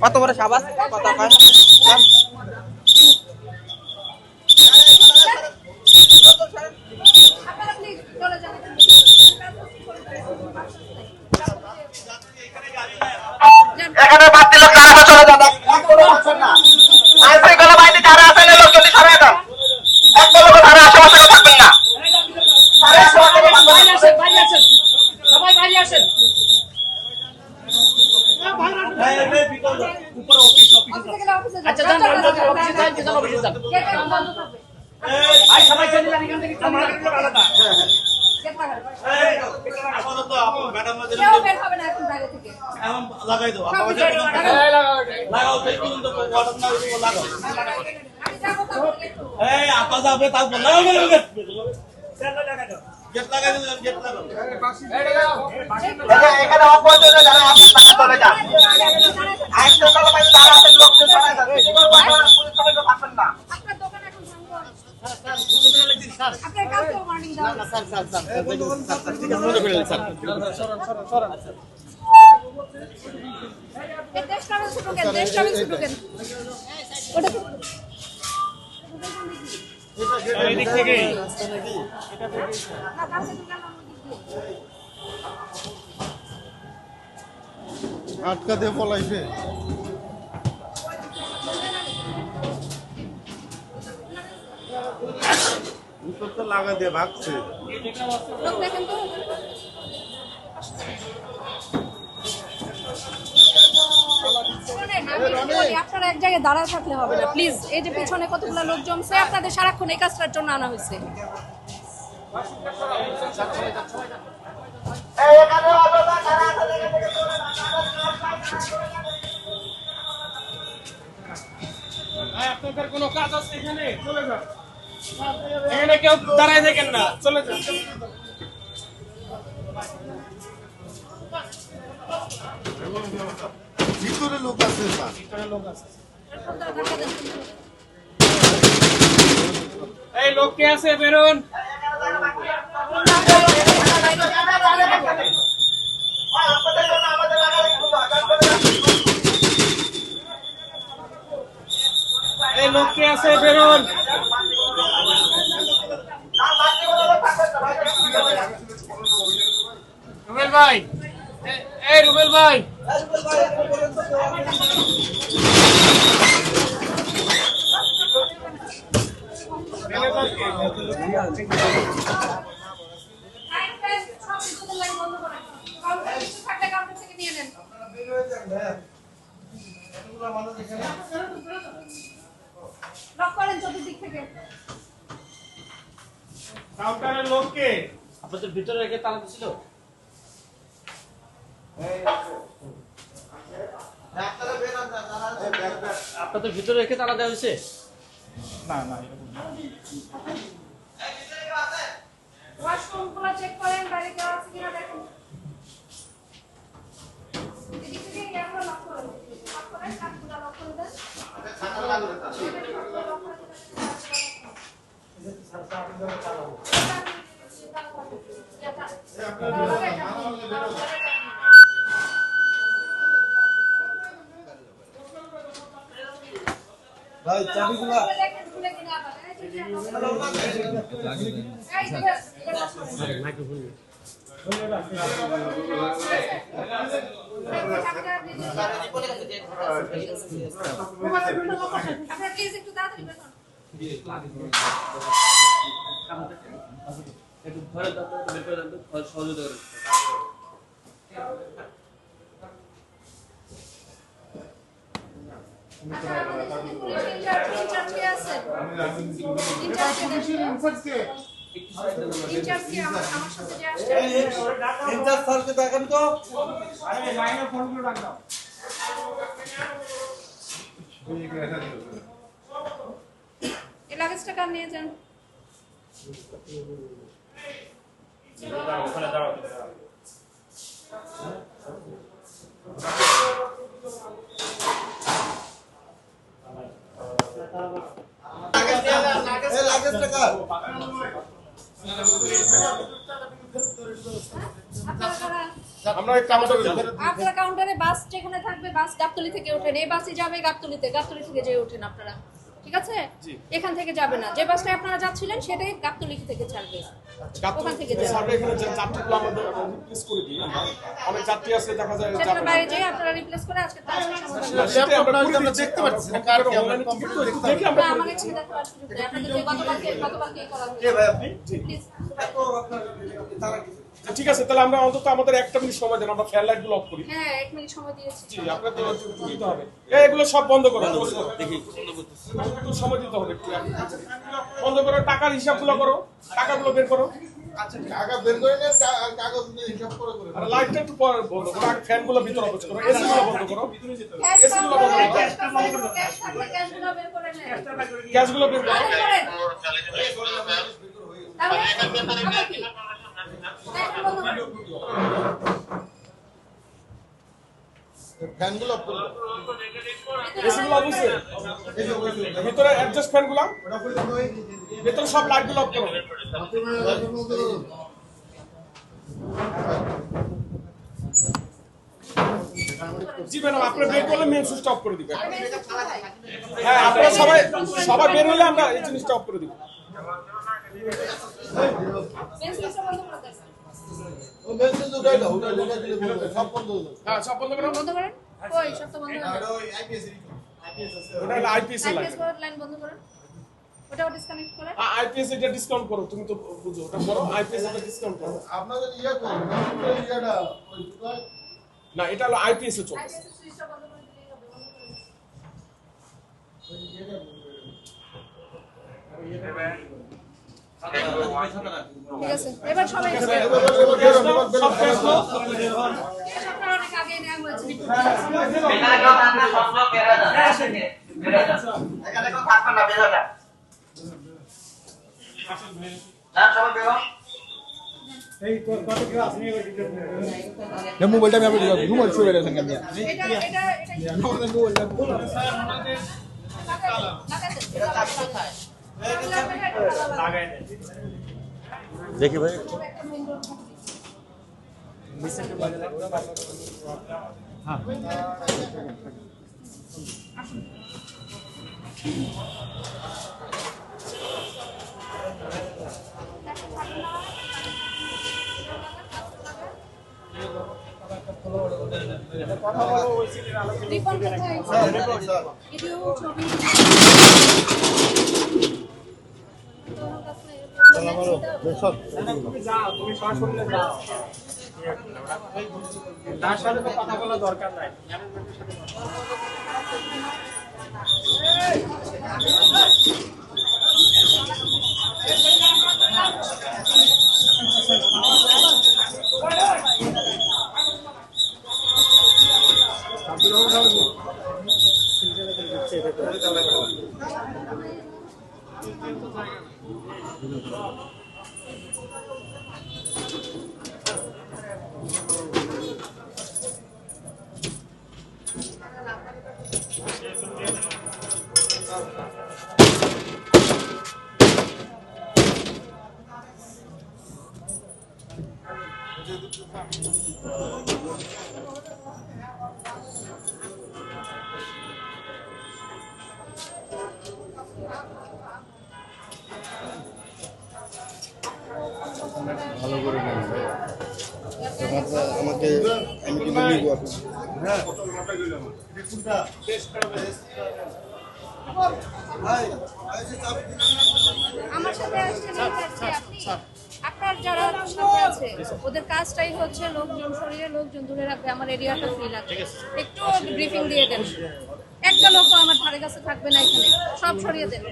কত বড় সাবাস এখানে বাড়তি লোক যারা আছে চলে যান আইনশৃঙ্খলা বাহিনী যারা আছেন লোক যদি সরে যান একটা লোক ধারে আশেপাশে থাকবেন না সবাই বাইরে আসেন আচ্ছা যান অফিসে যান ভাই সবাই চলে যান এখান থেকে আলাদা লাগাই দাও লাগাও সেই পর্যন্ত লাগাও এই আপা যাবে তাও লাগাও গেট লাগাই দাও গেট লাগাও এখানে অপরাধীরা যারা আছে তারা চলে যান আইনশৃঙ্খলা বাহিনী যারা আছেন লোকজন সরে যান পুলিশ সবাই থাকবেন না আপনার দোকান এখন ভাঙবো আপনার কাউকে ওয়ার্নিং দাও না স্যার ঠিক আছে মনে করে স্যার এই দেশ ট্রাভেল শুরু করেন ওটা এই দিক থেকে রাস্তা নাকি এটা থেকে না কাছে দোকান আটকা দিয়ে পলাইছে উত্তর তো লাগা দিয়ে ভাগছে লোক দেখেন তো আপনারা এক জায়গায় দাঁড়ায় থাকলে হবে না প্লিজ এই যে পিছনে কতগুলো লোক জমছে আপনাদের সারাক্ষণ এই কাজটার জন্য আনা হয়েছে আপনাদের কোনো কাজ আছে এখানে চলে যান এখানে কেউ দাঁড়ায় থাকেন না চলে যান ভিতরে লোক আছে এই লোক কে আছে বেরোন এই লোক কে আছে বেরোন রুবেল ভাই এই রুবেল ভাই কাউন্টারের লোককে আপনাদের ভিতরে রেখে তালা দিছিল আপনাদের ভিতরে রেখে তালা দেওয়া হয়েছে না না ওয়াশরুমগুলো চেক করেন বাইরে কেউ আছে কিনা দেখুন এদিক থেকে এগুলো লক করে দেন লক করেন কাজগুলো লক করে দেন ছাতা লাগবে ভাই চাবিগুলা সহযোগিতা দেখেন তো লাগেজটা কার নিয়ে যান এই লাগেজ টাকা আপনারা কারা? আমরা এই কাউন্টারে আপনারা কাউন্টারে বাস যেখানে থাকবে বাস গাবতলী থেকে ওঠেন, এই বাসই যাবে গাবতলীতে, গাবতলী থেকে যেয়ে ওঠেন আপনারা, ঠিক আছে? এখান থেকে যাবে না, যে বাসটায় আপনারা যাচ্ছিলেন সেটাই গাবতলী থেকে ছাড়বে, ওখান থেকে যাবে। সার্ভে এখানে যে যাত্রীগুলো আমাদের রিপ্লেস করে দিই আমরা। অনেক যাত্রী আছে দেখা যায় সেটা যাবে না। বাইরে যেয়ে আপনারা রিপ্লেস করে আজকে টাস্কের সমাধান করবেন। সেটা আমরা করে দিচ্ছি। দেখতে পাচ্ছি না কার কি আমরা দেখি আমরা না, করে আমাকে এখানে দেখার সুযোগ দেয়, আপনাদের যে গতকালকে করা কে হয়েছে। ভাই আপনি? Please। ঠিক আছে, তাহলে আমরা অন্তত আমাদের একটা মিনিট সময় দেন, আমরা ফ্যান লাইট গুলো অফ করি। হ্যাঁ, 1 মিনিট সময় দিয়েছি। জি, আপনার তো দিতে হবে। এগুলো সব বন্ধ করো। দেখি একটু সময় দিতে হবে একটু। বন্ধ করো, টাকার হিসাবগুলো করো, টাকাগুলো বের করো। টাকা বের করে নেন কাগজ নিয়ে হিসাব করে করে আর লাইটটা একটু পরে বন্ধ করো, আর ফ্যানগুলো ভিতরে অফ করো, এসি গুলো বন্ধ করো, ক্যাশ এসিগুলো বন্ধ করো, ক্যাশ থাকলে ক্যাশগুলো বের করে নেন। গ্যাসগুলো বের করো। তাহলে করেন। তাহলে আবার কি? ক্যাশগুলো বন্ধ করেন। ফ্যানগুলো অফ করে দাও। এসিগুলো অফ হইছে? ভিতরে অ্যাডজাস্ট ফ্যানগুলো, ভিতরে সব লাইটগুলো অফ করো। জি ম্যাডাম, আপনি বের করলে মেন সুইচটা অফ করে দিবেন। হ্যাঁ, আপনারা সবাই বের হলে আমরা এই জিনিসটা অফ করে দিব। মেন সুইচটা বন্ধ করে দেন। ও মেসেজ উঠাই দাও, উঠাই দিলে বলবে সব বন্ধ হয়ে যাবে। হ্যাঁ, সব বন্ধ করো। বন্ধ করেন। ওই সব তো বন্ধ করেন। ওটা হলো আইপিএস এর লাইট। আইপিএস করার লাইন বন্ধ করেন। ওটাও ডিসকানেক্ট করেন। আইপিএস এটা ডিসকাউন্ট করো, তুমি তো বুঝো, ওটা করো, আইপিএস এটা ডিসকাউন্ট করো। আপনাদের ইয়ে করুন মেসেজের ইয়েটা ওই না, এটা হলো আইপিএস এ চলছে। আইপিএস এর সুইচটা বন্ধ করে দিলেই হবে। বন্ধ করেন। ঠিক আছে, এবার সবাই সব গ্যাস দাও। ক্যাশ আপনারা অনেক আগে নেওয়া হয়েছে। এখানে কেউ থাকবে না, সব লোক বের হয়ে যান। বের হয়ে যান। এখানে কেউ থাকবে না, বের হয়ে যান। যান, সবাই বের হন। মোবাইলটা আমি আপনার মোবাইল ছুঁয়ে বেড়েছেন কেন এটা লাগাই দেন। দেখি ভাই রিপন কোথায়? ভিডিও ছবি তার সাথে তো কথা বলা দরকার নাই। ভালো করে নেন ভাই আমাকে আমি কিন্তু নিব আমার সাথে আসছেন আপনি আপনার যারা সাথে আছে ওদের কাজটাই হচ্ছে লোকজন সরিয়ে লোকজন দূরে রাখবে, আমার এরিয়াটা ফ্রি রাখবে। একটু ব্রিফিং দিয়ে দেন, একটা লোকও আমার ধারে কাছে থাকবে না, এখানে সব সরিয়ে দেন।